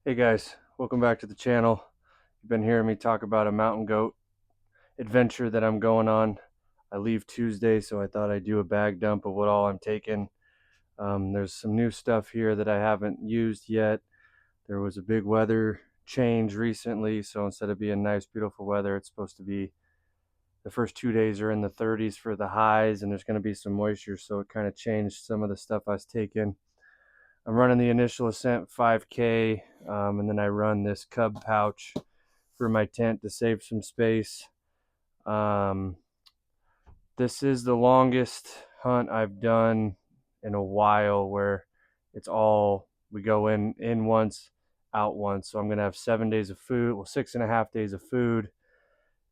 Hey guys, welcome back to the channel. You've been hearing me talk about a mountain goat adventure that I'm going on. I leave Tuesday, so I thought I'd do a bag dump of what all I'm taking. There's some new stuff here that I haven't used yet. There was a big weather change recently, so instead of being nice, beautiful weather, it's supposed to be the first 2 days are in the 30s for the highs, and there's going to be some moisture, so it kind of changed some of the stuff I was taking. I'm running the Initial Ascent 5K, and then I run this Cub pouch for my tent to save some space. Um, this is the longest hunt I've done in a while, where it's all we go in once, out once. So I'm gonna have 7 days of food, well, 6.5 days of food,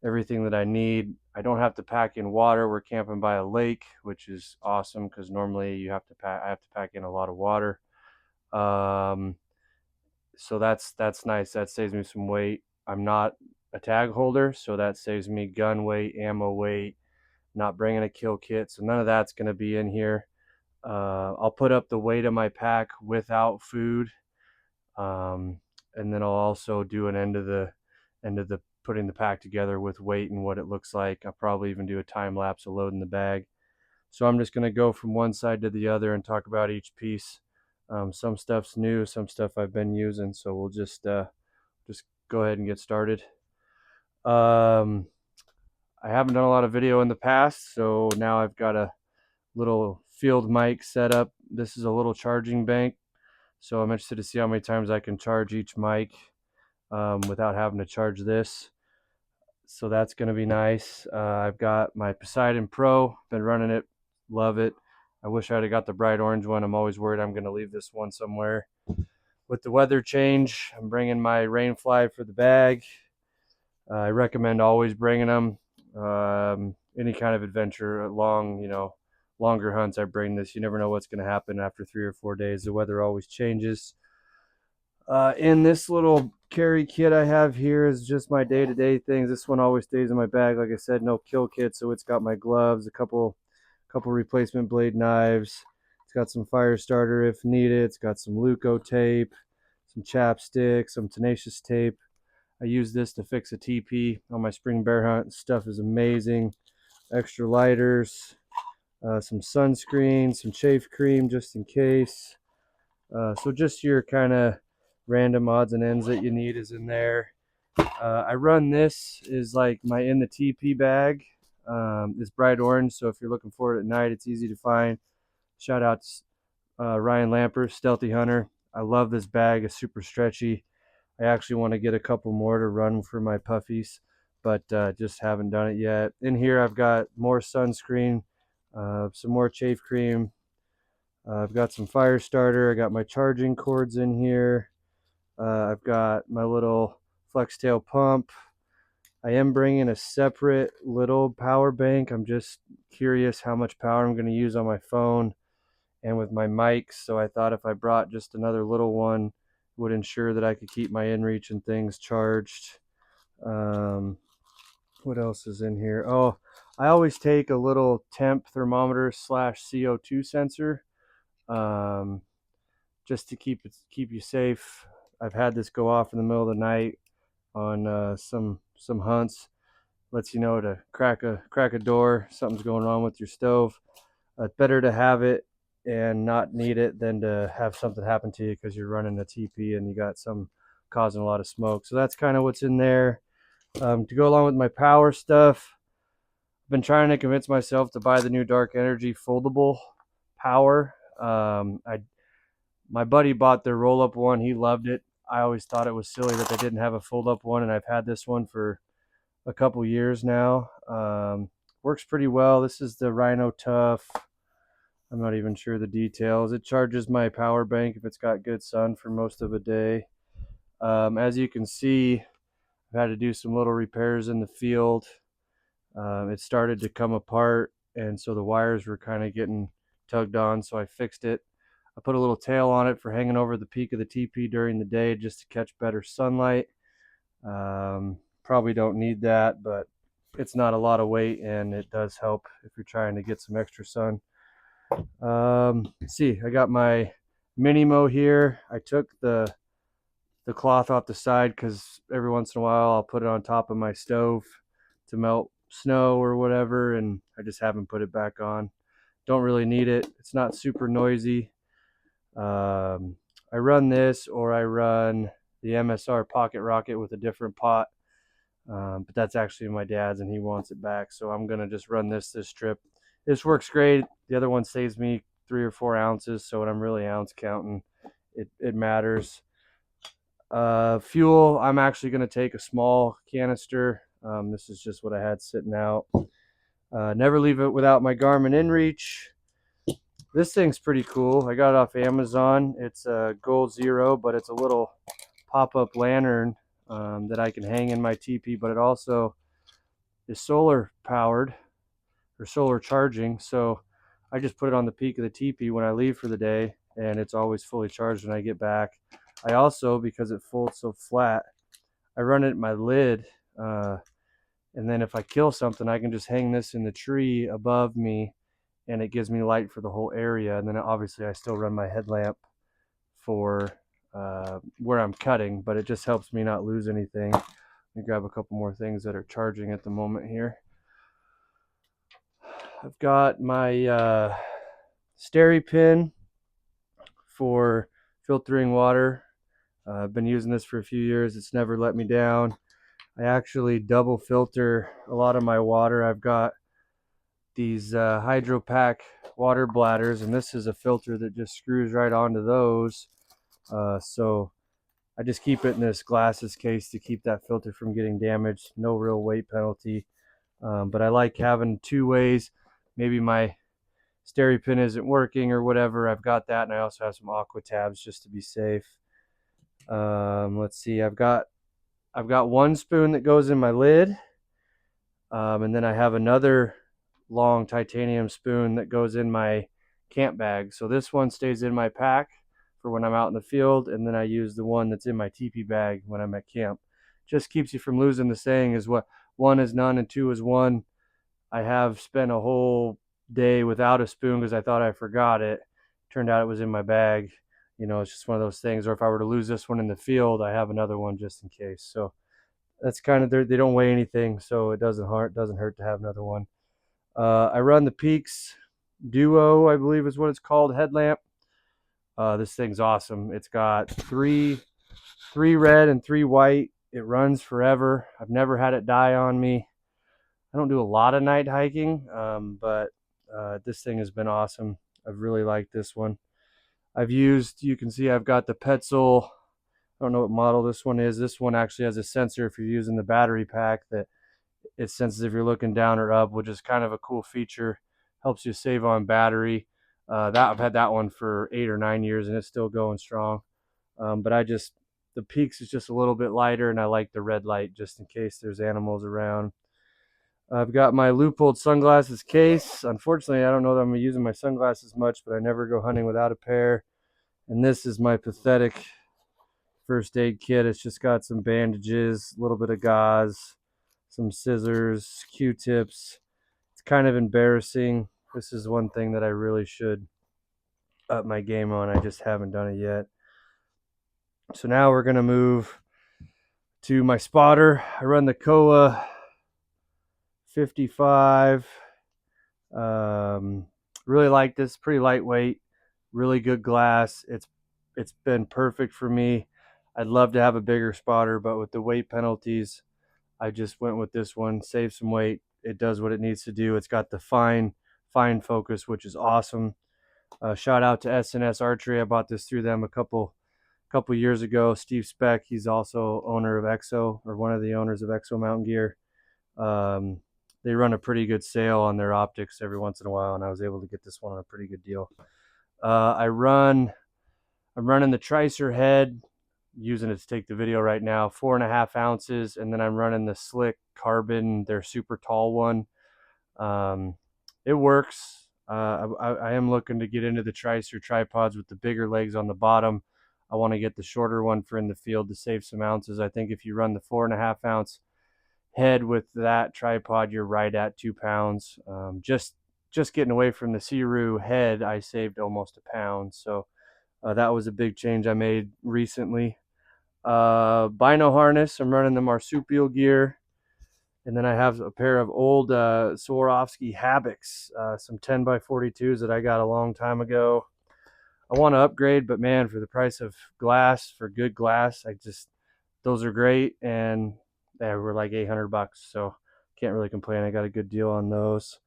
everything that I need. I don't have to pack in water. We're camping by a lake, which is awesome because normally you have to pack. I have to pack in a lot of water. Um, so that's nice. That saves me some weight. I'm not a tag holder, so that saves me gun weight, ammo weight, not bringing a kill kit. So none of that's going to be in here. I'll put up the weight of my pack without food, um, and then I'll also do an end of the putting the pack together with weight and what it looks like. I'll probably even do a time lapse of loading the bag. So I'm just going to go from one side to the other and talk about each piece. Some stuff's new, some stuff I've been using, so we'll just go ahead and get started. Um, I haven't done a lot of video in the past, so now I've got a little field mic set up. This is a little charging bank, so I'm interested to see how many times I can charge each mic without having to charge this. So that's going to be nice. I've got my Poseidon Pro, been running it, love it. I wish I'd have got the bright orange one. I'm always worried I'm going to leave this one somewhere. With the weather change, I'm bringing my Rainfly for the bag. I recommend always bringing them. Any kind of adventure, longer hunts, I bring this. You never know what's going to happen after 3 or 4 days. The weather always changes. In this little carry kit I have here is just my day-to-day things. This one always stays in my bag. Like I said, no kill kit, so it's got my gloves, a couple replacement blade knives. It's got some fire starter if needed. It's got some Luco tape, some chapstick, some tenacious tape. I use this to fix a TP on my spring bear hunt. Stuff is amazing. Extra lighters, some sunscreen, some chafe cream just in case. So just your kind of random odds and ends that you need is in there. I run this is like my in the TP bag. It's bright orange, so if you're looking for it at night, it's easy to find. Shout out to Ryan Lamper, Stealthy Hunter. I love this bag. It's super stretchy. I actually want to get a couple more to run for my puffies, but just haven't done it yet. In here, I've got more sunscreen, some more chafe cream. I've got some fire starter. I got my charging cords in here. I've got my little flex tail pump. I am bringing a separate little power bank. I'm just curious how much power I'm going to use on my phone and with my mics. So I thought if I brought just another little one, it would ensure that I could keep my inReach and things charged. What else is in here? Oh, I always take a little temp thermometer slash CO2 sensor, um, just to keep you safe. I've had this go off in the middle of the night on some hunts. Lets you know to crack a door. Something's going on with your stove. It's better to have it and not need it than to have something happen to you because you're running a TP and you got some causing a lot of smoke. So that's kind of what's in there. To go along with my power stuff, I've been trying to convince myself to buy the new Dark Energy foldable power. My buddy bought their roll up one. He loved it. I always thought it was silly that they didn't have a fold up one, and I've had this one for a couple years now. Works pretty well. This is the Rhino Tough. I'm not even sure the details. It charges my power bank if it's got good sun for most of a day. As you can see, I've had to do some little repairs in the field. It started to come apart, and so the wires were kind of getting tugged on, so I fixed it. I put a little tail on it for hanging over the peak of the TP during the day just to catch better sunlight. Probably don't need that, but it's not a lot of weight and it does help if you're trying to get some extra sun. Let's see, I got my Minimo here. I took the the cloth off the side because every once in a while I'll put it on top of my stove to melt snow or whatever, and I just haven't put it back on. Don't really need it. It's not super noisy. I run this, or I run the MSR Pocket Rocket with a different pot, but that's actually my dad's and he wants it back, so I'm gonna just run this trip. This works great. The other one saves me 3 or 4 ounces, so when I'm really ounce counting, it matters. Fuel, I'm actually going to take a small canister. This is just what I had sitting out. Never leave it without my Garmin InReach. This thing's pretty cool. I got it off Amazon. It's a Goal Zero, but it's a little pop-up lantern that I can hang in my teepee, but it also is solar powered or solar charging. So I just put it on the peak of the teepee when I leave for the day, and it's always fully charged when I get back. I also, because it folds so flat, I run it at my lid, and then if I kill something, I can just hang this in the tree above me, and it gives me light for the whole area. And then obviously I still run my headlamp for where I'm cutting, but it just helps me not lose anything. Let me grab a couple more things that are charging at the moment here. I've got my SteriPen for filtering water. I've been using this for a few years. It's never let me down. I actually double filter a lot of my water. I've got these HydroPack water bladders, and this is a filter that just screws right onto those. So I just keep it in this glasses case to keep that filter from getting damaged. No real weight penalty. But I like having 2 ways. Maybe my SteriPen isn't working or whatever. I've got that, and I also have some Aqua tabs just to be safe. Let's see. I've got 1 spoon that goes in my lid, and then I have another long titanium spoon that goes in my camp bag. So this one stays in my pack for when I'm out in the field, and then I use the one that's in my teepee bag when I'm at camp. Just keeps you from losing the saying is what 1 is none and 2 is 1. I have spent a whole day without a spoon because I thought I forgot it. Turned out it was in my bag. You know, it's just one of those things. Or if I were to lose this one in the field, I have another one just in case. So that's kind of, they don't weigh anything, so it doesn't hurt to have another one. I run the Peaks Duo, I believe is what it's called, headlamp. This thing's awesome. It's got three red and 3 white. It runs forever. I've never had it die on me. I don't do a lot of night hiking, but this thing has been awesome. I've really liked this one. You can see I've got the Petzl. I don't know what model this one is. This one actually has a sensor if you're using the battery pack that it senses if you're looking down or up, which is kind of a cool feature. Helps you save on battery. I've had that one for 8 or 9 years and it's still going strong. But the Peaks is just a little bit lighter, and I like the red light just in case there's animals around. I've got my Leupold sunglasses case. Unfortunately, I don't know that I'm using my sunglasses much, but I never go hunting without a pair. And this is my pathetic first aid kit. It's just got some bandages, a little bit of gauze, some scissors, Q-tips. It's kind of embarrassing. This is one thing that I really should up my game on. I just haven't done it yet. So now we're going to move to my spotter. I run the Kowa 55. Really like this. Pretty lightweight, really good glass. It's been perfect for me. I'd love to have a bigger spotter, but with the weight penalties, I just went with this one. Save some weight. It does what it needs to do. It's got the fine focus, which is awesome. Shout out to SNS Archery. I bought this through them a couple years ago. Steve Speck, he's also owner of Exo, or one of the owners of Exo Mountain Gear. They run a pretty good sale on their optics every once in a while, and I was able to get this one on a pretty good deal. I'm running the Tricer head, using it to take the video right now, 4.5 ounces, and then I'm running the Slick Carbon, their super tall one. It works. I am looking to get into the Tricer tripods with the bigger legs on the bottom. I want to get the shorter one for in the field to save some ounces. I think if you run the 4.5 ounce head with that tripod, you're right at 2 pounds. Just getting away from the Siru head, I saved almost 1 pound. So that was a big change I made recently. Bino harness, I'm running the marsupial gear. And then I have a pair of old Swarovski Habics, some 10x42s that I got a long time ago. I want to upgrade, but man, for the price of glass, for good glass, those are great, and they were like $800, so can't really complain. I got a good deal on those.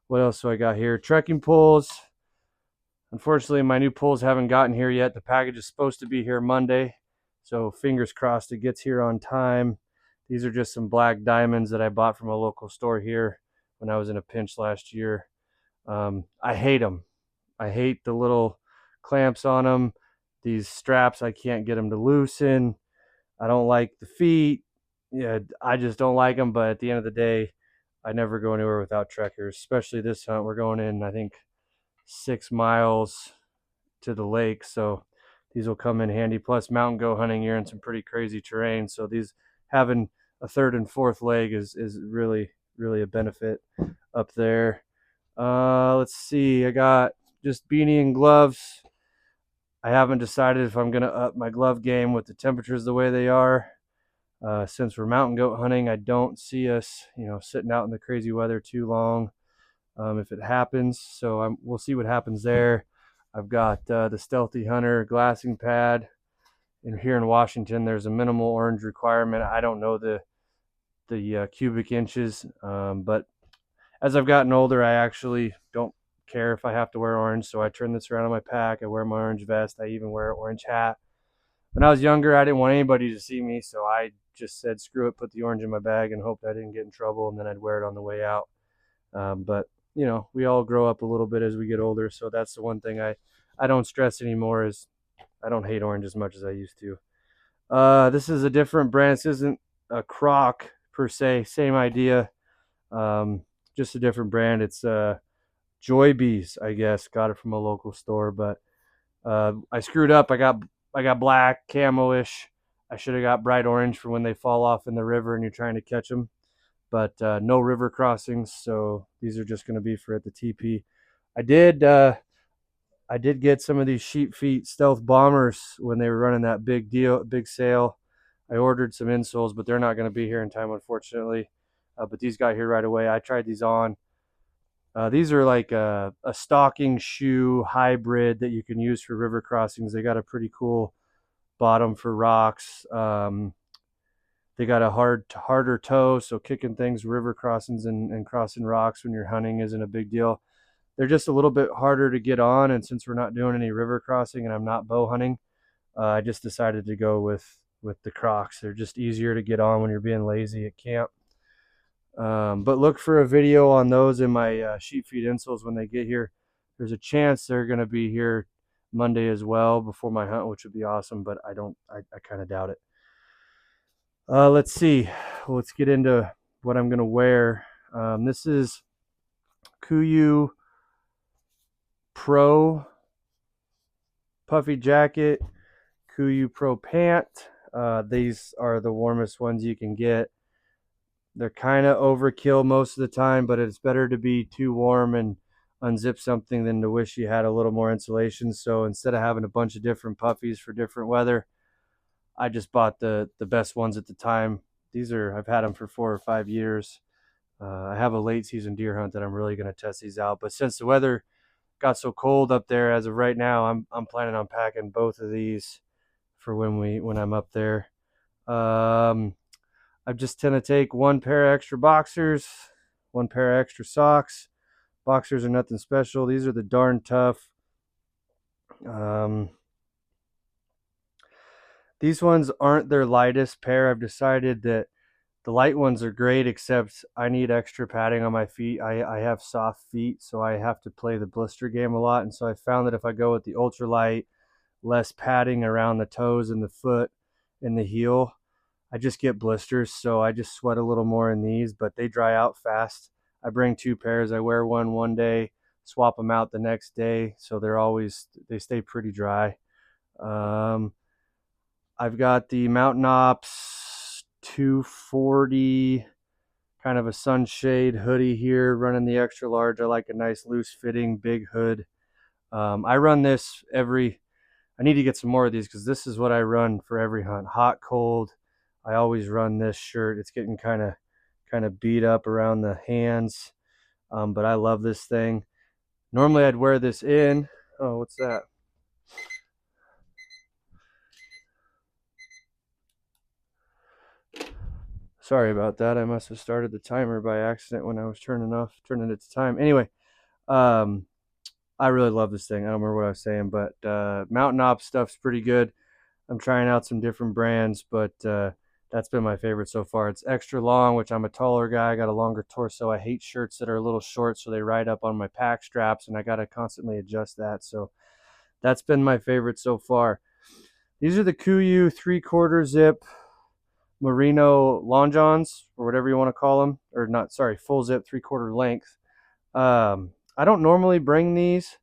What else do I got here? Trekking poles. Unfortunately, my new poles haven't gotten here yet. The package is supposed to be here Monday, so fingers crossed it gets here on time. These are just some black diamonds that I bought from a local store here when I was in a pinch last year. I hate them. I hate the little clamps on them. These straps, I can't get them to loosen. I don't like the feet. Yeah, I just don't like them. But at the end of the day, I never go anywhere without trekkers, especially this hunt. We're going in, I think, 6 miles to the lake, so these will come in handy. Plus, mountain goat hunting, you're in some pretty crazy terrain, so these having a third and fourth leg is really a benefit up there. Let's see, I got just beanie and gloves. I haven't decided if I'm gonna up my glove game with the temperatures the way they are. Since we're mountain goat hunting, I don't see us, sitting out in the crazy weather too long. If it happens, so we'll see what happens there. I've got the Stealthy Hunter glassing pad. And here in Washington, there's a minimal orange requirement. I don't know the cubic inches, but as I've gotten older, I actually don't care if I have to wear orange. So I turn this around on my pack. I wear my orange vest. I even wear an orange hat. When I was younger, I didn't want anybody to see me, so I just said, screw it, put the orange in my bag and hoped I didn't get in trouble, and then I'd wear it on the way out. But we all grow up a little bit as we get older, so that's the one thing I don't stress anymore is I don't hate orange as much as I used to. This is a different brand. This isn't a Croc per se, same idea, just a different brand. It's Joy Bees, I guess. Got it from a local store, but I screwed up. I got black camo-ish. I should have got bright orange for when they fall off in the river and you're trying to catch them. But no river crossings, so these are just going to be for at the TP. I did get some of these Sheep Feet Stealth Bombers when they were running that big sale. I ordered some insoles, but they're not going to be here in time, unfortunately. But these got here right away. I tried these on. These are like a stocking shoe hybrid that you can use for river crossings. They got a pretty cool bottom for rocks. They got a harder toe, so kicking things, river crossings, and crossing rocks when you're hunting isn't a big deal. They're just a little bit harder to get on, and since we're not doing any river crossing and I'm not bow hunting, I just decided to go with the Crocs. They're just easier to get on when you're being lazy at camp. But look for a video on those in my Sheep Feet insoles when they get here. There's a chance they're going to be here Monday as well before my hunt, which would be awesome, but I kind of doubt it. Let's see. Let's get into what I'm going to wear. This is KUIU Pro puffy jacket, KUIU Pro pant. These are the warmest ones you can get. They're kind of overkill most of the time, but it's better to be too warm and unzip something than to wish you had a little more insulation. So instead of having a bunch of different puffies for different weather, I just bought the best ones at the time. I've had them for 4 or 5 years. I have a late season deer hunt that I'm really going to test these out. But since the weather got so cold up there as of right now, I'm planning on packing both of these for when I'm up there. I just tend to take one pair of extra boxers, one pair of extra socks. Boxers are nothing special. These are the Darn Tough. These ones aren't their lightest pair. I've decided that the light ones are great, except I need extra padding on my feet. I have soft feet, so I have to play the blister game a lot. And so I found that if I go with the ultralight, less padding around the toes and the foot and the heel, I just get blisters. So I just sweat a little more in these, but they dry out fast. I bring 2 pairs. I wear one day, swap them out the next day. So they stay pretty dry. I've got the Mountain Ops 240, kind of a sunshade hoodie here, running the extra large. I like a nice loose fitting big hood. I run this I need to get some more of these because this is what I run for every hunt. Hot, cold. I always run this shirt. It's getting kind of beat up around the hands, but I love this thing. Normally I'd wear this in. Oh, what's that? Sorry about that. I must have started the timer by accident when I was turning it to time. Anyway, um, I really love this thing. I don't remember what I was saying, but Mountain Ops stuff's pretty good. I'm trying out some different brands, but that's been my favorite so far. It's extra long, which I'm a taller guy. I got a longer torso. I hate shirts that are a little short, so they ride up on my pack straps, and I got to constantly adjust that. So that's been my favorite so far. These are the KUIU 3/4 zip merino long johns, or whatever you want to call them, or not, sorry, full zip 3/4 length. I don't normally bring these.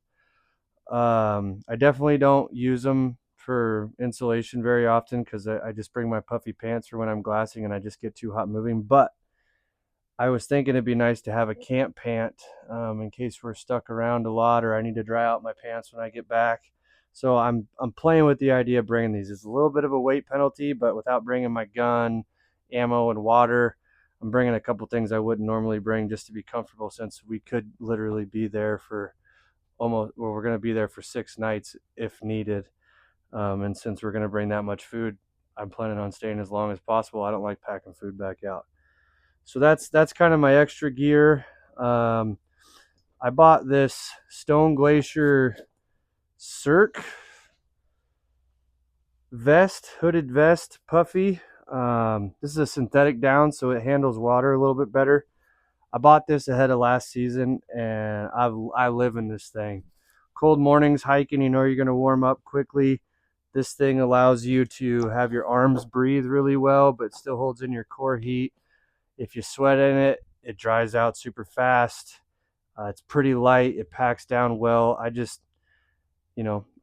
I definitely don't use them for insulation very often because I just bring my puffy pants for when I'm glassing and I just get too hot moving. But I was thinking it'd be nice to have a camp pant in case we're stuck around a lot or I need to dry out my pants when I get back. So I'm playing with the idea of bringing these. It's a little bit of a weight penalty, but without bringing my gun, ammo, and water, I'm bringing a couple things I wouldn't normally bring just to be comfortable, since we could literally be there for we're going to be there for 6 nights if needed. And since we're going to bring that much food, I'm planning on staying as long as possible. I don't like packing food back out. So that's kind of my extra gear. I bought this Stone Glacier Cirque vest, hooded vest, puffy. This is a synthetic down, so it handles water a little bit better. I bought this ahead of last season, and I live in this thing. Cold mornings hiking, you're going to warm up quickly. This thing allows you to have your arms breathe really well, but still holds in your core heat. If you sweat in it, it dries out super fast. It's pretty light. It packs down well. I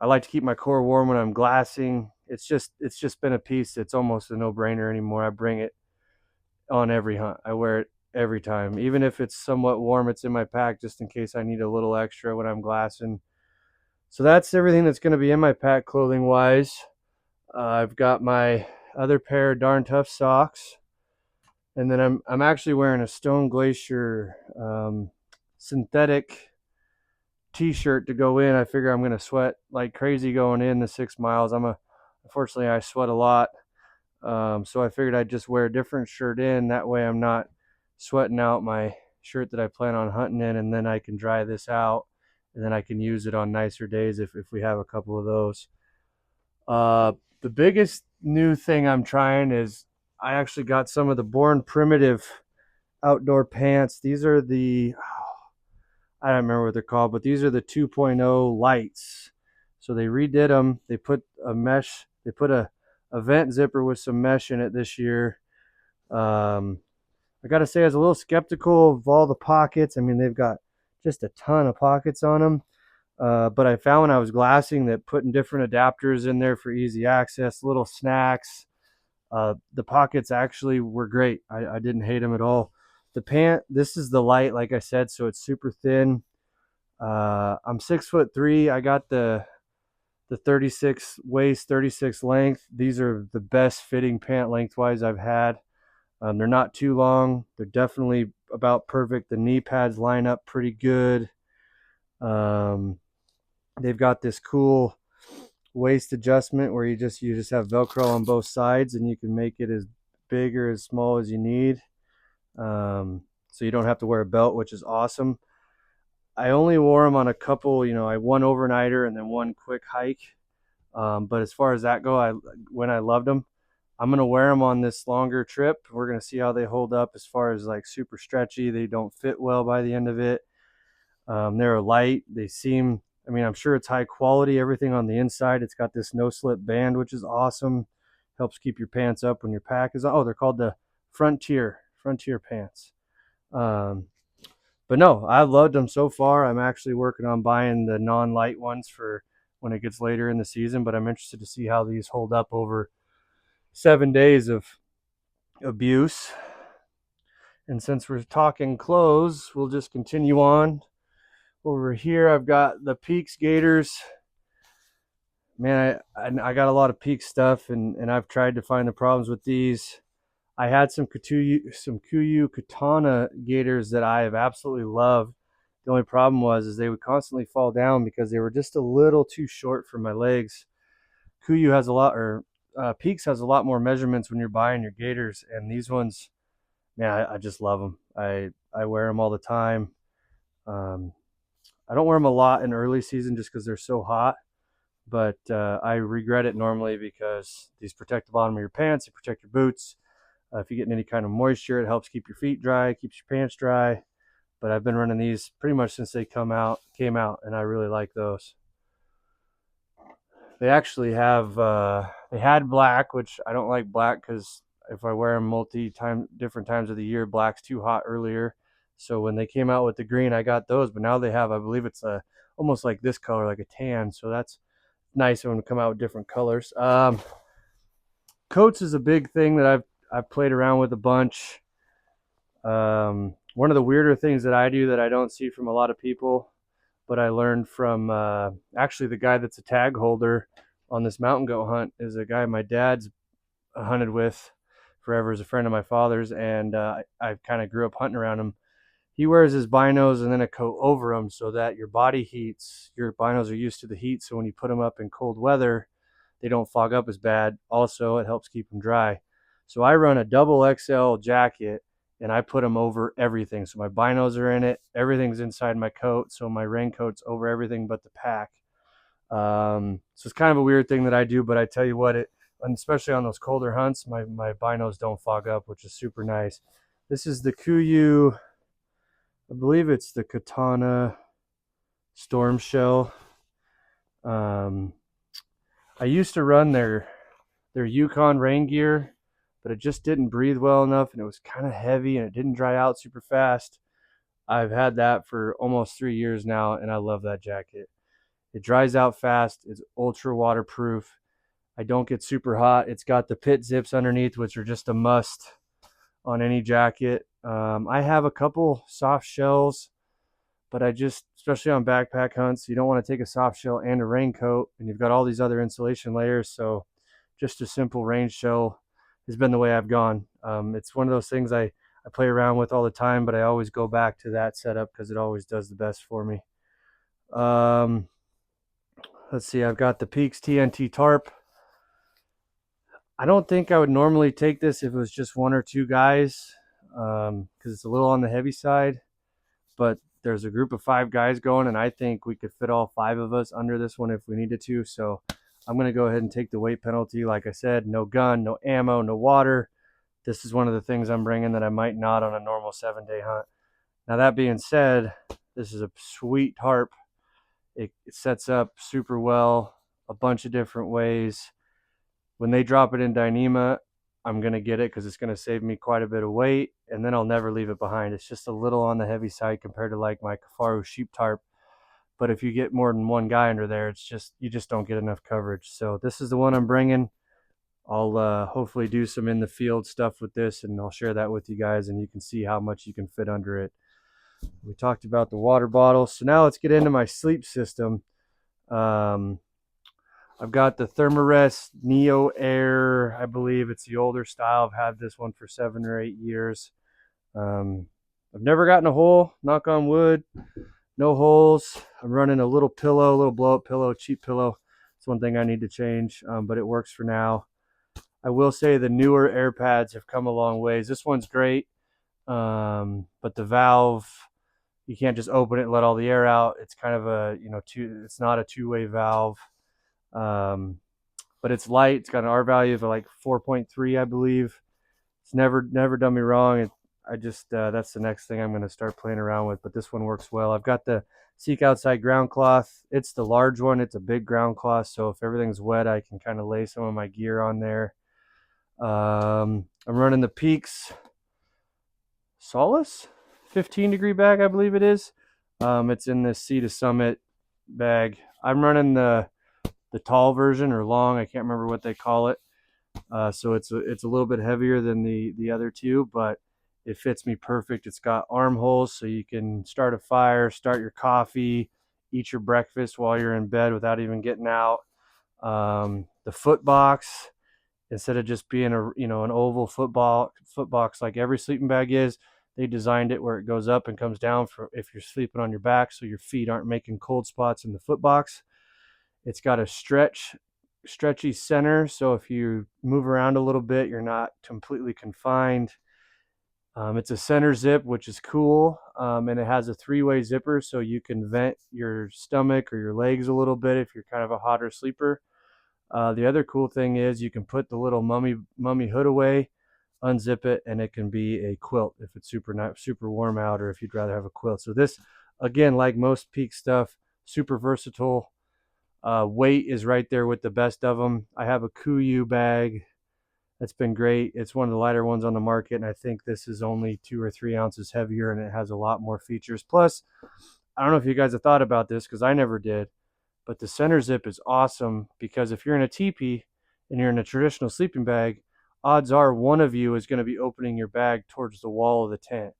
like to keep my core warm when I'm glassing. It's just been a piece. It's almost a no-brainer anymore. I bring it on every hunt. I wear it every time. Even if it's somewhat warm, it's in my pack just in case I need a little extra when I'm glassing. So that's everything that's going to be in my pack clothing wise. I've got my other pair of Darn Tough socks. And then I'm actually wearing a Stone Glacier synthetic t-shirt to go in. I figure I'm going to sweat like crazy going in the 6 miles. Unfortunately, I sweat a lot. So I figured I'd just wear a different shirt in. That way I'm not sweating out my shirt that I plan on hunting in, and then I can dry this out, and then I can use it on nicer days if we have a couple of those. The biggest new thing I'm trying is I actually got some of the Born Primitive outdoor pants. These are I don't remember what they're called, but these are the 2.0 lights. So they redid them. They put a mesh, they put a vent zipper with some mesh in it this year. I got to say, I was a little skeptical of all the pockets. I mean, they've got just a ton of pockets on them. But I found when I was glassing that putting different adapters in there for easy access, little snacks, the pockets actually were great. I didn't hate them at all. The pant, this is the light, like I said, so it's super thin. I'm 6'3". I got the 36 waist, 36 length. These are the best fitting pant lengthwise I've had. They're not too long. They're definitely about perfect. The knee pads line up pretty good. They've got this cool waist adjustment where you just have Velcro on both sides, and you can make it as big or as small as you need. So you don't have to wear a belt, which is awesome. I only wore them on a couple, I one overnighter and then one quick hike. But as far as that go, when I loved them, I'm going to wear them on this longer trip. We're going to see how they hold up as far as like super stretchy. They don't fit well by the end of it. They're light. They seem, I'm sure it's high quality. Everything on the inside, it's got this no slip band, which is awesome. Helps keep your pants up when your pack is on. Oh, they're called the Frontier pants. But no, I've loved them so far. I'm actually working on buying the non-light ones for when it gets later in the season, but I'm interested to see how these hold up over 7 days of abuse. And since we're talking clothes, we'll just continue on. Over here, I've got the Peaks Gators man, I got a lot of Peak stuff, and I've tried to find the problems with these. I had some Kuiu Katana gaiters that I have absolutely loved. The only problem was they would constantly fall down because they were just a little too short for my legs. Kuiu has a lot, or Peaks has a lot more measurements when you're buying your gaiters, and these ones, man, I just love them. I wear them all the time. Um, I don't wear them a lot in early season just because they're so hot, but I regret it normally because these protect the bottom of your pants, they protect your boots. If you get any kind of moisture, it helps keep your feet dry, keeps your pants dry. But I've been running these pretty much since they came out, and I really like those. They actually have they had black, which I don't like black because if I wear them different times of the year, black's too hot earlier. So when they came out with the green, I got those. But now they have, I believe it's a almost like this color, like a tan. So that's nice when they come out with different colors. Coats is a big thing that I've played around with a bunch. One of the weirder things that I do that I don't see from a lot of people, but I learned from actually the guy that's a tag holder on this mountain goat hunt is a guy my dad's hunted with forever, as a friend of my father's, and I kind of grew up hunting around him. He wears his binos and then a coat over them so that your body heats. Your binos are used to the heat, so when you put them up in cold weather, they don't fog up as bad. Also, it helps keep them dry. So I run a double XL jacket and I put them over everything. So my binos are in it. Everything's inside my coat. So my raincoat's over everything but the pack. So it's kind of a weird thing that I do, but I tell you what, and especially on those colder hunts, my binos don't fog up, which is super nice. This is the Kuiu, I believe it's the Katana Storm Shell. I used to run their Yukon rain gear, but it just didn't breathe well enough, and it was kind of heavy, and it didn't dry out super fast. I've had that for almost 3 years now, and I love that jacket. It dries out fast. It's ultra waterproof. I don't get super hot. It's got the pit zips underneath, which are just a must on any jacket. I have a couple soft shells, but especially on backpack hunts, you don't want to take a soft shell and a raincoat, and you've got all these other insulation layers. So just a simple rain shell has been the way I've gone. It's one of those things I play around with all the time, but I always go back to that setup because it always does the best for me. Let's see, I've got the Peaks TNT tarp. I don't think I would normally take this if it was just one or two guys because it's a little on the heavy side, but there's a group of 5 guys going, and I think we could fit all 5 of us under this one if we needed to. So I'm going to go ahead and take the weight penalty. Like I said, no gun, no ammo, no water. This is one of the things I'm bringing that I might not on a normal 7-day hunt. Now, that being said, this is a sweet tarp. It sets up super well a bunch of different ways. When they drop it in Dyneema, I'm going to get it because it's going to save me quite a bit of weight, and then I'll never leave it behind. It's just a little on the heavy side compared to like my Kifaru sheep tarp. But if you get more than one guy under there, you just don't get enough coverage. So this is the one I'm bringing. I'll hopefully do some in the field stuff with this, and I'll share that with you guys, and you can see how much you can fit under it. We talked about the water bottle. So now let's get into my sleep system. I've got the Thermarest Neo Air. I believe it's the older style. I've had this one for 7 or 8 years. I've never gotten a hole, knock on wood, no holes. I'm running a little pillow, a little blow-up pillow, cheap pillow. It's one thing I need to change, but it works for now. I will say the newer air pads have come a long ways. This one's great, but the valve, you can't just open it and let all the air out. It's kind of it's not a two-way valve. But it's light. It's got an R value of like 4.3, I believe. It's never done me wrong. That's the next thing I'm going to start playing around with. But this one works well. I've got the Seek Outside ground cloth. It's the large one. It's a big ground cloth, so if everything's wet, I can kind of lay some of my gear on there. I'm running the Peaks Solace 15-degree bag, I believe it is. It's in this Sea to Summit bag. I'm running the tall version, or long, I can't remember what they call it. So it's a little bit heavier than the other two, but it fits me perfect. It's got armholes so you can start a fire, start your coffee, eat your breakfast while you're in bed without even getting out. The foot box, instead of just being an oval foot box like every sleeping bag is, they designed it where it goes up and comes down for if you're sleeping on your back, so your feet aren't making cold spots in the foot box. It's got a stretchy center, so if you move around a little bit, you're not completely confined. It's a center zip, which is cool, and it has a three-way zipper, so you can vent your stomach or your legs a little bit if you're kind of a hotter sleeper. The other cool thing is you can put the little mummy hood away, unzip it, and it can be a quilt if it's super warm out, or if you'd rather have a quilt. So this, again, like most Peak stuff, super versatile. Weight is right there with the best of them. I have a Kuiu bag that's been great. It's one of the lighter ones on the market, and I think this is only 2 or 3 ounces heavier, and it has a lot more features. Plus, I don't know if you guys have thought about this, because I never did, but the center zip is awesome, because if you're in a teepee and you're in a traditional sleeping bag, odds are one of you is going to be opening your bag towards the wall of the tent,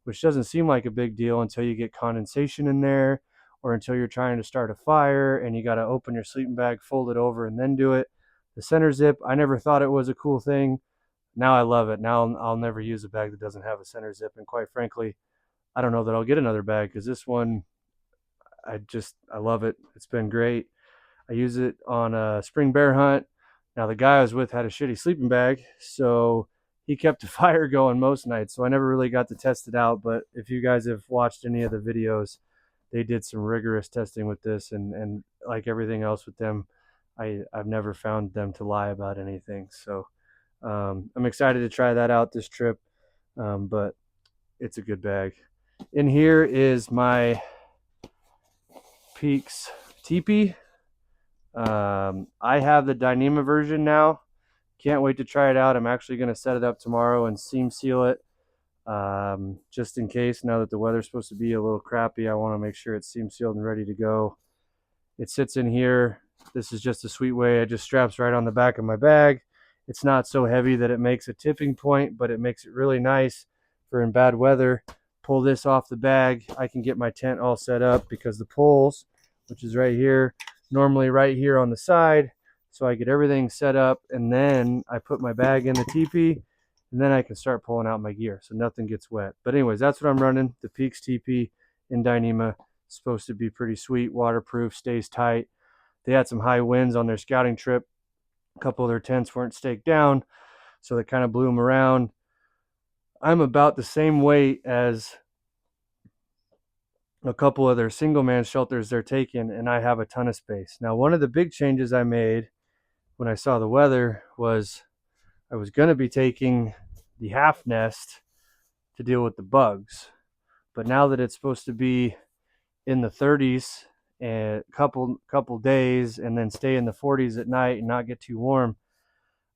which doesn't seem like a big deal until you get condensation in there, or until you're trying to start a fire and you got to open your sleeping bag, fold it over, and then do it. The center zip, I never thought it was a cool thing. Now I love it. Now I'll never use a bag that doesn't have a center zip, and quite frankly, I don't know that I'll get another bag, because this one, I love it. It's been great. I use it on a spring bear hunt. Now the guy I was with had a shitty sleeping bag, so he kept the fire going most nights, so I never really got to test it out. But if you guys have watched any of the videos, they did some rigorous testing with this, and like everything else with them, I've never found them to lie about anything. So I'm excited to try that out this trip, but it's a good bag. In here is my Peaks teepee. I have the Dyneema version now. Can't wait to try it out. I'm actually going to set it up tomorrow and seam seal it, just in case. Now that the weather's supposed to be a little crappy, I want to make sure it's seam sealed and ready to go. It sits in here. This is just a sweet way. It just straps right on the back of my bag. It's not so heavy that it makes a tipping point, but it makes it really nice for in bad weather. Pull this off the bag. I can get my tent all set up, because the poles, which is right here, normally right here on the side. So I get everything set up, and then I put my bag in the teepee, and then I can start pulling out my gear so nothing gets wet. But anyways, that's what I'm running, the Peaks teepee in Dyneema. It's supposed to be pretty sweet, waterproof, stays tight. They had some high winds on their scouting trip. A couple of their tents weren't staked down, so they kind of blew them around. I'm about the same weight as a couple of their single man shelters they're taking, and I have a ton of space. Now, one of the big changes I made when I saw the weather was I was going to be taking the half nest to deal with the bugs. But now that it's supposed to be in the 30s and a couple days, and then stay in the 40s at night and not get too warm,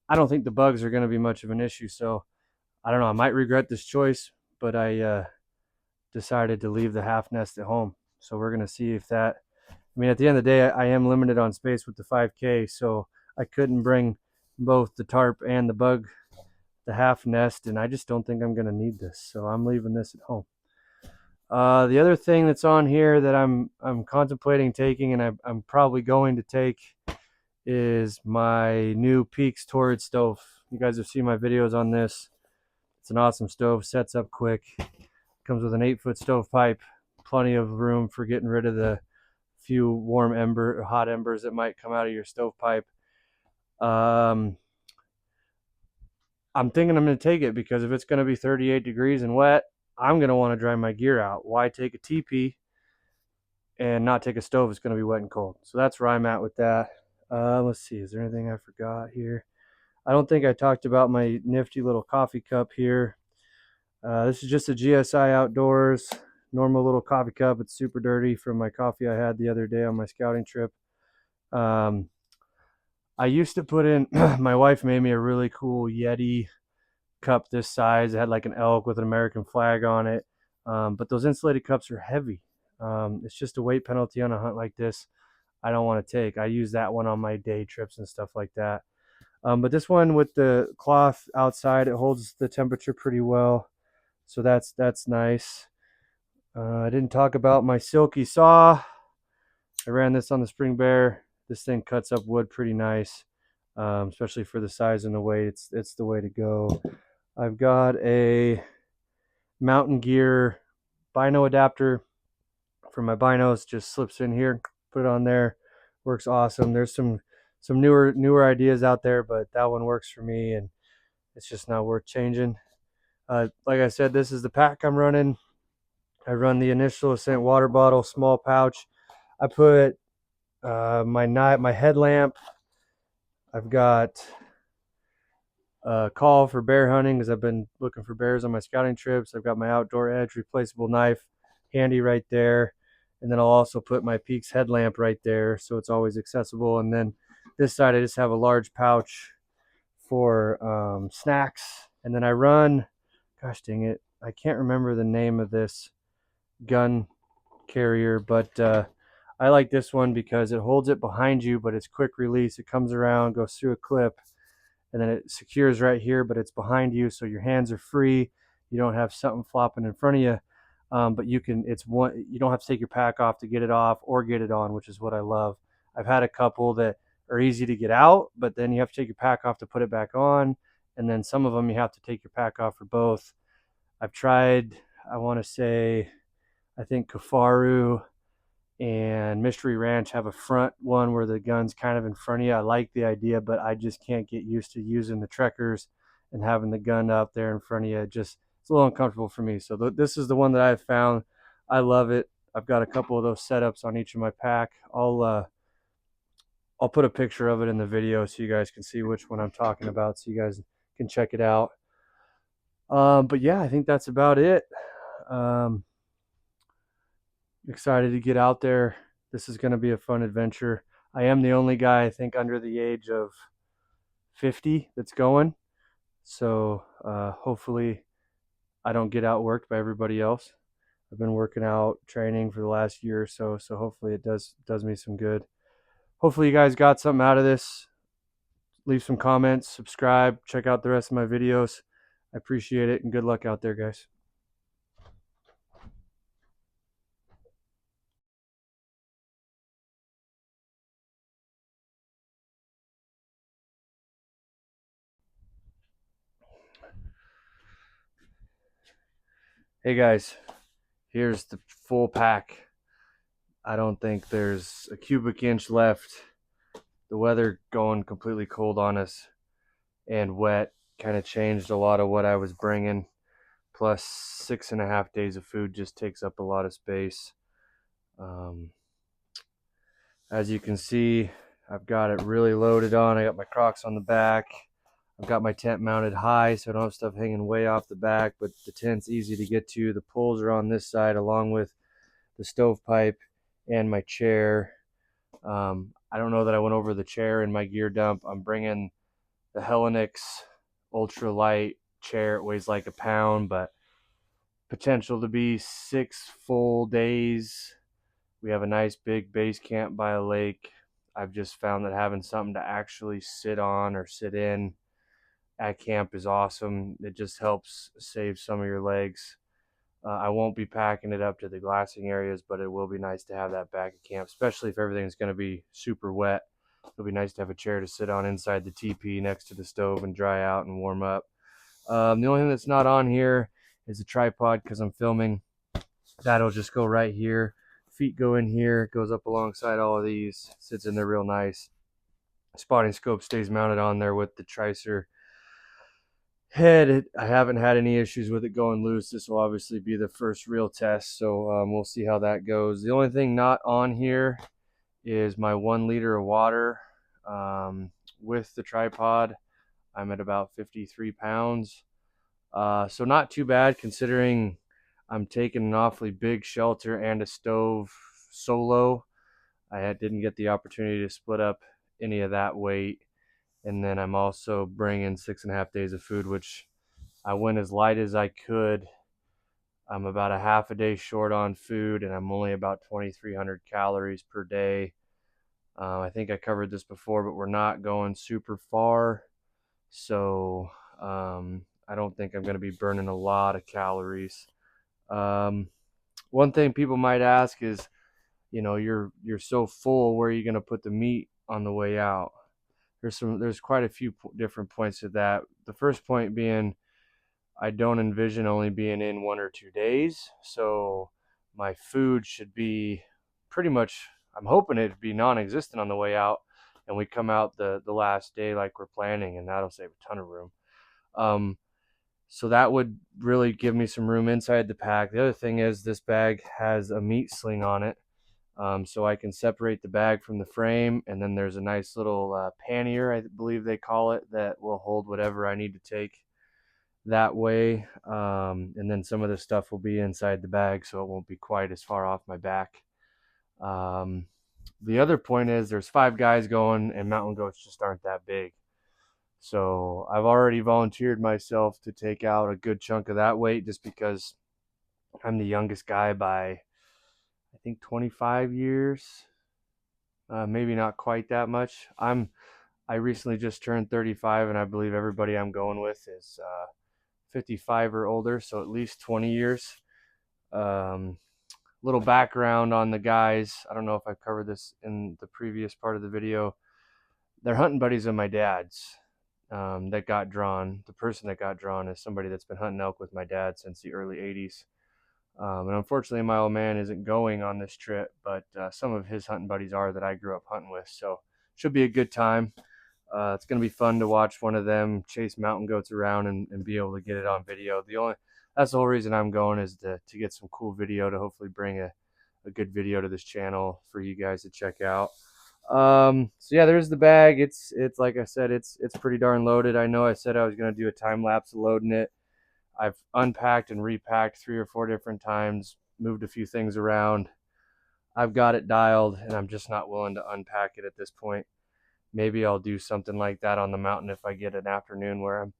I don't think the bugs are going to be much of an issue. So I don't know, I might regret this choice, but I decided to leave the half nest at home. So we're going to see if that, I mean, at the end of the day, I am limited on space with the 5K, so I couldn't bring both the tarp and the half nest, and I just don't think I'm going to need this. So I'm leaving this at home. The other thing that's on here that I'm contemplating taking, and I'm probably going to take, is my new Peaks Torrid stove. You guys have seen my videos on this. It's an awesome stove, sets up quick. Comes with an 8-foot stovepipe, plenty of room for getting rid of the few hot embers that might come out of your stovepipe. I'm thinking I'm going to take it, because if it's going to be 38 degrees and wet, I'm going to want to dry my gear out. Why take a teepee and not take a stove? It's going to be wet and cold. So that's where I'm at with that. Let's see, is there anything I forgot here? I don't think I talked about my nifty little coffee cup here. This is just a GSI Outdoors normal little coffee cup. It's super dirty from my coffee I had the other day on my scouting trip. I used to put in, my wife made me a really cool Yeti cup this size. It had like an elk with an American flag on it. But those insulated cups are heavy. It's just a weight penalty on a hunt like this I don't want to take. I use that one on my day trips and stuff like that. But this one with the cloth outside, it holds the temperature pretty well. So that's nice. I didn't talk about my Silky saw. I ran this on the Spring Bear. This thing cuts up wood pretty nice, especially for the size and the weight. It's the way to go. I've got a Mountain Gear bino adapter for my binos. Just slips in here, put it on there, works awesome. There's some newer ideas out there, but that one works for me, and it's just not worth changing. Like I said, this is the pack I'm running. I run the Initial Ascent water bottle, small pouch. I put my headlamp. I've got a call for bear hunting because I've been looking for bears on my scouting trips. I've got my Outdoor Edge replaceable knife handy right there. And then I'll also put my Peaks headlamp right there so it's always accessible. And then this side I just have a large pouch for snacks. And then I run, gosh dang it, I can't remember the name of this gun carrier, but I like this one because it holds it behind you, but it's quick release. It comes around, goes through a clip, and then it secures right here, but it's behind you, so your hands are free. You don't have something flopping in front of you, but you can. It's one. You don't have to take your pack off to get it off or get it on, which is what I love. I've had a couple that are easy to get out, but then you have to take your pack off to put it back on, and then some of them you have to take your pack off for both. I've tried. I want to say, I think Kafaru and Mystery Ranch have a front one where the gun's kind of in front of you. I like the idea, but I just can't get used to using the Trekkers and having the gun up there in front of you. It's a little uncomfortable for me. So this is the one that I've found. I love it. I've got a couple of those setups on each of my pack. I'll put a picture of it in the video so you guys can see which one I'm talking about, so you guys can check it out. But yeah, I think that's about it. Excited to get out there. This is going to be a fun adventure. I am the only guy, I think, under the age of 50 that's going. So hopefully I don't get outworked by everybody else. I've been working out, training for the last year or so, so hopefully it does me some good. Hopefully you guys got something out of this. Leave some comments, subscribe, check out the rest of my videos. I appreciate it, and good luck out there, guys. Hey guys, here's the full pack. I don't think there's a cubic inch left. The weather going completely cold on us and wet kind of changed a lot of what I was bringing. Plus 6.5 days of food just takes up a lot of space. As you can see, I've got it really loaded on. I got my Crocs on the back. I've got my tent mounted high so I don't have stuff hanging way off the back, but the tent's easy to get to. The poles are on this side along with the stovepipe and my chair. I don't know that I went over the chair in my gear dump. I'm bringing the Helix ultralight chair. It weighs like a pound, but potential to be 6 full days. We have a nice big base camp by a lake. I've just found that having something to actually sit on or sit in at camp is awesome. It just helps save some of your legs. I won't be packing it up to the glassing areas, but it will be nice to have that back at camp, especially if everything's going to be super wet. It'll be nice to have a chair to sit on inside the teepee next to the stove and dry out and warm up. The only thing that's not on here is a tripod because I'm filming. That'll just go right here. Feet go in here, goes up alongside all of these, sits in there real nice. Spotting scope stays mounted on there with the Tricer head. I haven't had any issues with it going loose. This will obviously be the first real test, so we'll see how that goes. The only thing not on here is my 1 liter of water. With the tripod, I'm at about 53 pounds. So not too bad considering I'm taking an awfully big shelter and a stove solo. I didn't get the opportunity to split up any of that weight. And then I'm also bringing 6.5 days of food, which I went as light as I could. I'm about a half a day short on food, and I'm only about 2,300 calories per day. I think I covered this before, but we're not going super far. So I don't think I'm going to be burning a lot of calories. One thing people might ask is, you're so full, where are you going to put the meat on the way out. There's quite a few different points to that. The first point being, I don't envision only being in 1 or 2 days, so my food should be pretty much, I'm hoping it'd be non-existent on the way out, and we come out the last day like we're planning, and that'll save a ton of room. So that would really give me some room inside the pack. The other thing is this bag has a meat sling on it, so I can separate the bag from the frame, and then there's a nice little pannier, I believe they call it, that will hold whatever I need to take that way. And then some of the stuff will be inside the bag, so it won't be quite as far off my back. The other point is there's 5 guys going, and mountain goats just aren't that big. So I've already volunteered myself to take out a good chunk of that weight, just because I'm the youngest guy by, I think, 25 years. Maybe not quite that much. I recently just turned 35, and I believe everybody I'm going with is 55 or older, so at least 20 years. Little background on the guys. I don't know if I've covered this in the previous part of the video. They're hunting buddies of my dad's that got drawn. The person that got drawn is somebody that's been hunting elk with my dad since the early 80s. And unfortunately, my old man isn't going on this trip, but some of his hunting buddies are that I grew up hunting with. So should be a good time. It's going to be fun to watch one of them chase mountain goats around and be able to get it on video. That's the whole reason I'm going, is to get some cool video, to hopefully bring a good video to this channel for you guys to check out. So yeah, there's the bag. It's like I said, it's pretty darn loaded. I know I said I was going to do a time lapse of loading it. I've unpacked and repacked 3 or 4 different times, moved a few things around. I've got it dialed, and I'm just not willing to unpack it at this point. Maybe I'll do something like that on the mountain if I get an afternoon where I'm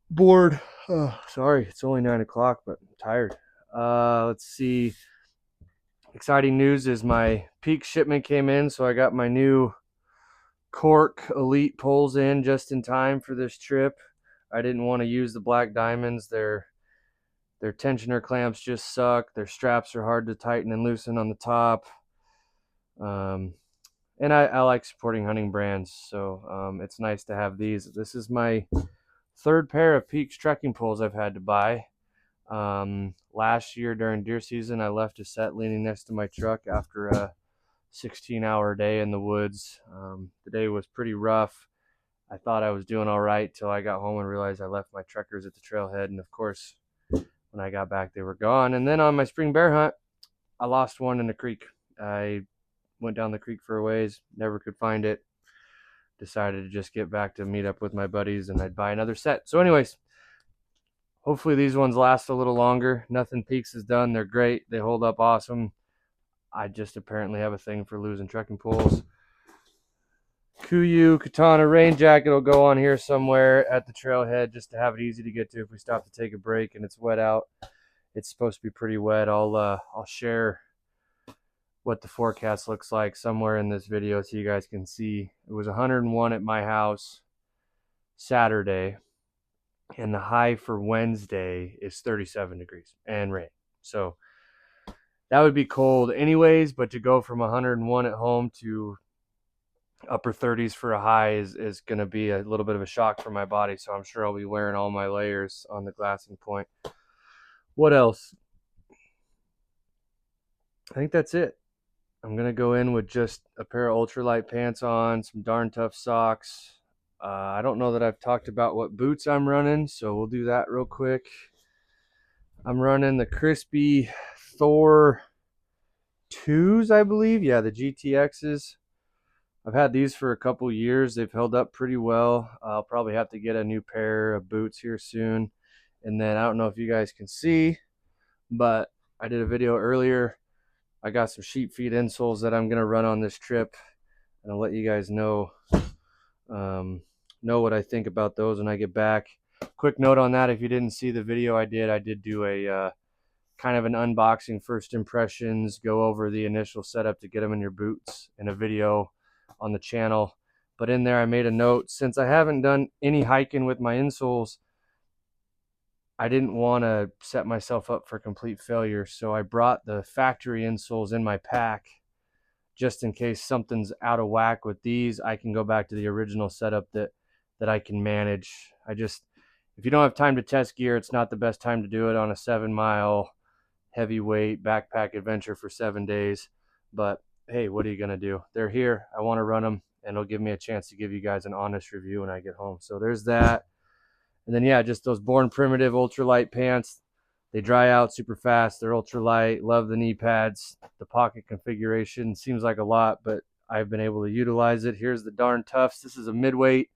bored. Oh, sorry, it's only 9 o'clock, but I'm tired. Let's see. Exciting news is my Peak shipment came in, so I got my new Cork Elite poles in just in time for this trip. I didn't want to use the Black Diamonds. Their tensioner clamps just suck. Their straps are hard to tighten and loosen on the top. And I like supporting hunting brands, so it's nice to have these. This is my 3rd pair of Peaks trekking poles I've had to buy. Last year during deer season, I left a set leaning next to my truck after a 16-hour day in the woods. The day was pretty rough. I thought I was doing all right till I got home and realized I left my trekkers at the trailhead, and of course, when I got back, they were gone. And then on my spring bear hunt, I lost one in the creek. I went down the creek for a ways, never could find it. Decided to just get back to meet up with my buddies, and I'd buy another set. So anyways, hopefully these ones last a little longer. Nothing Peaks has done. They're great. They hold up awesome. I just apparently have a thing for losing trekking poles. Kuiu Katana rain jacket will go on here somewhere at the trailhead, just to have it easy to get to if we stop to take a break and it's wet out. It's supposed to be pretty wet. I'll share what the forecast looks like somewhere in this video so you guys can see. It was 101 at my house Saturday, and the high for Wednesday is 37 degrees and rain. So that would be cold anyways, but to go from 101 at home to upper 30s for a high is going to be a little bit of a shock for my body. So I'm sure I'll be wearing all my layers on the glassing point. What else? I think that's it. I'm going to go in with just a pair of ultralight pants on, some darn tough socks. I don't know that I've talked about what boots I'm running, so we'll do that real quick. I'm running the Crispi Thor 2s, I believe. Yeah, the GTXs. I've had these for a couple years. They've held up pretty well. I'll probably have to get a new pair of boots here soon. And then I don't know if you guys can see, but I did a video earlier. I got some sheep feet insoles that I'm going to run on this trip, and I'll let you guys know what I think about those when I get back. Quick note on that, if you didn't see the video I did do a kind of an unboxing, first impressions, go over the initial setup to get them in your boots in a video on the channel. But in there I made a note, since I haven't done any hiking with my insoles, I didn't want to set myself up for complete failure, so I brought the factory insoles in my pack just in case something's out of whack with these, I can go back to the original setup that I can manage. If you don't have time to test gear, it's not the best time to do it on a 7-mile heavyweight backpack adventure for 7 days. But hey, what are you gonna do? They're here. I want to run them, and it'll give me a chance to give you guys an honest review when I get home. So there's that. And then yeah, just those Born Primitive ultralight pants. They dry out super fast. They're ultralight. Love the knee pads. The pocket configuration seems like a lot, but I've been able to utilize it. Here's the Darn Toughs. This is a midweight.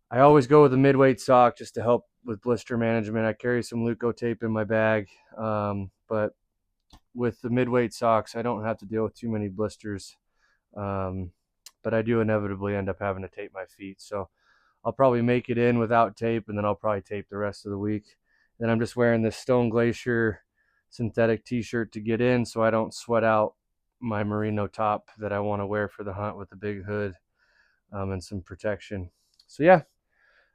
I always go with a midweight sock just to help with blister management. I carry some Leukotape in my bag, but with the midweight socks, I don't have to deal with too many blisters. But I do inevitably end up having to tape my feet. So I'll probably make it in without tape, and then I'll probably tape the rest of the week. Then I'm just wearing this Stone Glacier synthetic t-shirt to get in so I don't sweat out my merino top that I want to wear for the hunt with the big hood, and some protection. So yeah,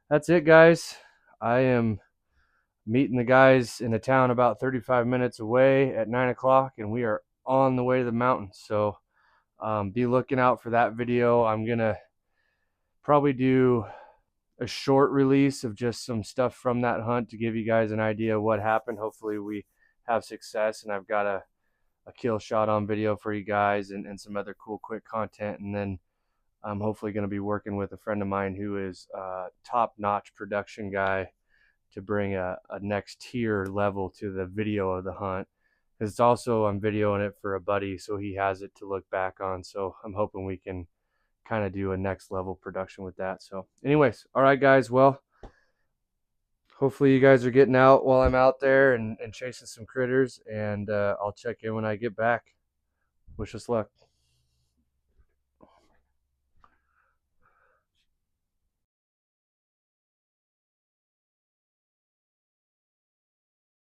that's it, guys. I am meeting the guys in a town about 35 minutes away at 9 o'clock, and we are on the way to the mountains. So be looking out for that video. I'm going to probably do a short release of just some stuff from that hunt to give you guys an idea of what happened. Hopefully we have success, and I've got a kill shot on video for you guys, and some other cool quick content. And then I'm hopefully going to be working with a friend of mine who is a top-notch production guy to bring a next tier level to the video of the hunt. Because it's also, I'm videoing it for a buddy, so he has it to look back on. So I'm hoping we can kind of do a next level production with that. So anyways, all right, guys. Well, hopefully you guys are getting out while I'm out there and chasing some critters. And I'll check in when I get back. Wish us luck.